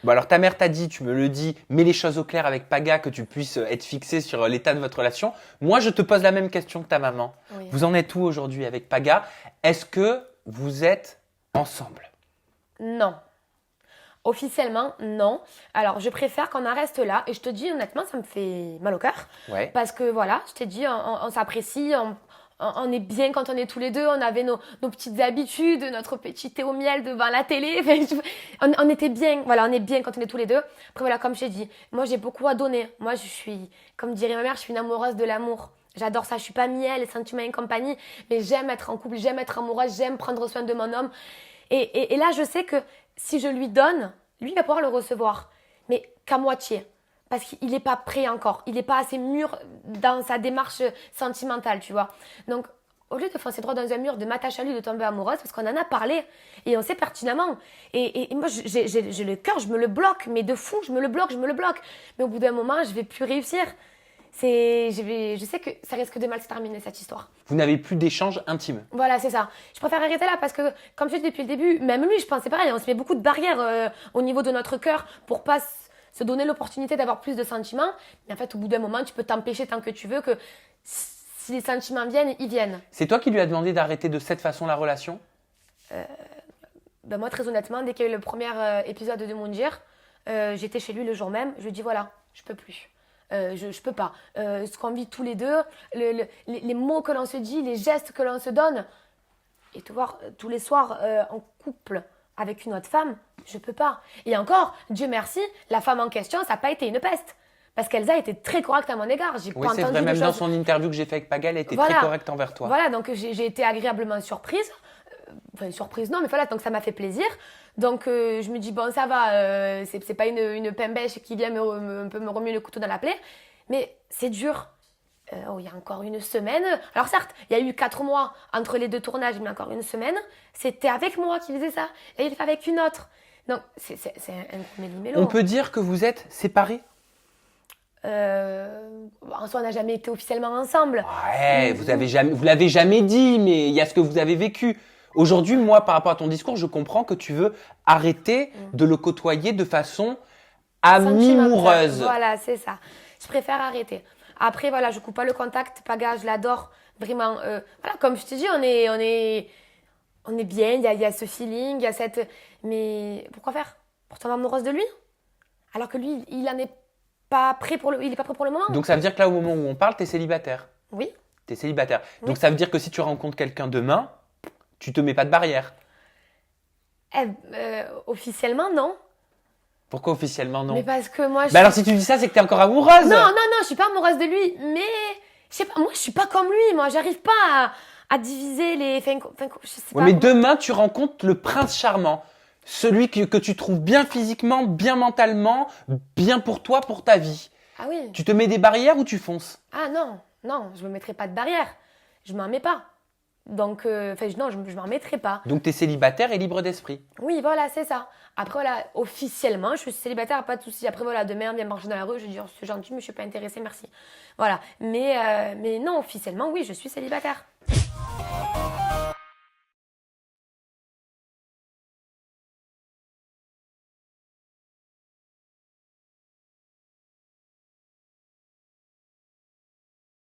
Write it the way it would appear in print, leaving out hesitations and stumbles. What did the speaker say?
Bon, alors ta mère t'a dit, tu me le dis, mets les choses au clair avec Paga, que tu puisses être fixé sur l'état de votre relation. Moi, je te pose la même question que ta maman. Oui. Vous en êtes où aujourd'hui avec Paga? Est-ce que vous êtes ensemble? Non. Officiellement, non. Alors, je préfère qu'on en reste là. Et je te dis, honnêtement, ça me fait mal au cœur. Ouais. Parce que voilà, je t'ai dit, on s'apprécie, on est bien quand on est tous les deux. On avait nos petites habitudes, notre petit thé au miel devant la télé. On était bien, voilà, on est bien quand on est tous les deux. Après, voilà, comme je t'ai dit, moi, j'ai beaucoup à donner. Moi, je suis, comme dirait ma mère, je suis une amoureuse de l'amour. J'adore ça. Je suis pas miel, les sentiments et compagnie. Mais j'aime être en couple, j'aime être amoureuse, j'aime prendre soin de mon homme. Et là, je sais que si je lui donne, lui il va pouvoir le recevoir, mais qu'à moitié. Parce qu'il n'est pas prêt encore. Il n'est pas assez mûr dans sa démarche sentimentale, tu vois. Donc, au lieu de foncer droit dans un mur, de m'attacher à lui, de tomber amoureuse, parce qu'on en a parlé, et on sait pertinemment. Et moi, j'ai le cœur, je me le bloque, mais de fou, je me le bloque. Mais au bout d'un moment, je ne vais plus réussir. Je sais que ça risque de mal se terminer, cette histoire. Vous n'avez plus d'échanges intimes. Voilà, c'est ça. Je préfère arrêter là parce que, comme je dis depuis le début, même lui, je pensais pareil, on se met beaucoup de barrières au niveau de notre cœur pour pas se donner l'opportunité d'avoir plus de sentiments. Mais en fait, au bout d'un moment, tu peux t'empêcher tant que tu veux que si les sentiments viennent, ils viennent. C'est toi qui lui as demandé d'arrêter de cette façon la relation? Ben moi, très honnêtement, dès qu'il y a eu le premier épisode de Moundir, j'étais chez lui le jour même. Je lui ai dit voilà, je peux plus. Je peux pas. Ce qu'on vit tous les deux, les mots que l'on se dit, les gestes que l'on se donne, et te voir tous les soirs en couple avec une autre femme, je peux pas. Et encore, Dieu merci, la femme en question, ça n'a pas été une peste. Parce qu'Elsa a été très correcte à mon égard. J'ai Oui, pas c'est entendu vrai, de même dans choses. son interview que j'ai fait avec Paga, elle était Voilà. très correcte envers toi. Voilà, donc j'ai été agréablement surprise. Enfin, surprise, non, mais voilà, donc ça m'a fait plaisir. Donc je me dis, bon, ça va, c'est pas une pembèche qui vient un peu me remuer le couteau dans la plaie. Mais c'est dur. Il y a encore une semaine. Alors certes, il y a eu 4 mois entre les deux tournages, mais encore une semaine, c'était avec moi qu'il faisait ça. Et il le fait avec une autre. Donc c'est un méli-mélo. On peut dire que vous êtes séparés? En soi, on n'a jamais été officiellement ensemble. Ouais, vous l'avez jamais dit, mais il y a ce que vous avez vécu. Aujourd'hui, moi, par rapport à ton discours, je comprends que tu veux arrêter de le côtoyer de façon amoureuse. Voilà, c'est ça. Je préfère arrêter. Après, voilà, je coupe pas le contact. Paga, je l'adore. Vraiment, voilà, comme je te dis, on est bien. Il y a ce feeling, il y a cette. Mais pourquoi faire? Pour tomber amoureuse de lui? Alors que lui, il en est pas prêt il est pas prêt pour le moment. Donc ça veut dire que là, au moment où on parle, t'es célibataire. Oui. T'es célibataire. Oui. Donc ça veut dire que si tu rencontres quelqu'un demain, tu te mets pas de barrière. Officiellement, non. Pourquoi officiellement non? Mais parce que moi, Bah alors si tu dis ça, c'est que t'es encore amoureuse. Non, je suis pas amoureuse de lui, mais je sais pas, moi je suis pas comme lui, moi j'arrive pas à diviser les. Enfin, je sais Ouais, pas. mais demain, tu rencontres le prince charmant. Celui que tu trouves bien physiquement, bien mentalement, bien pour toi, pour ta vie. Ah oui. Tu te mets des barrières ou tu fonces? Ah non, je me mettrai pas de barrière. Je m'en mets pas. Donc, non, je m'en mettrai pas. Donc tu es célibataire et libre d'esprit. Oui, voilà, c'est ça. Après, voilà, officiellement, je suis célibataire, pas de souci. Après, voilà, demain, on vient marcher dans la rue, je dis, oh, c'est gentil, mais je suis pas intéressée, merci. Voilà. Mais non, officiellement, oui, je suis célibataire.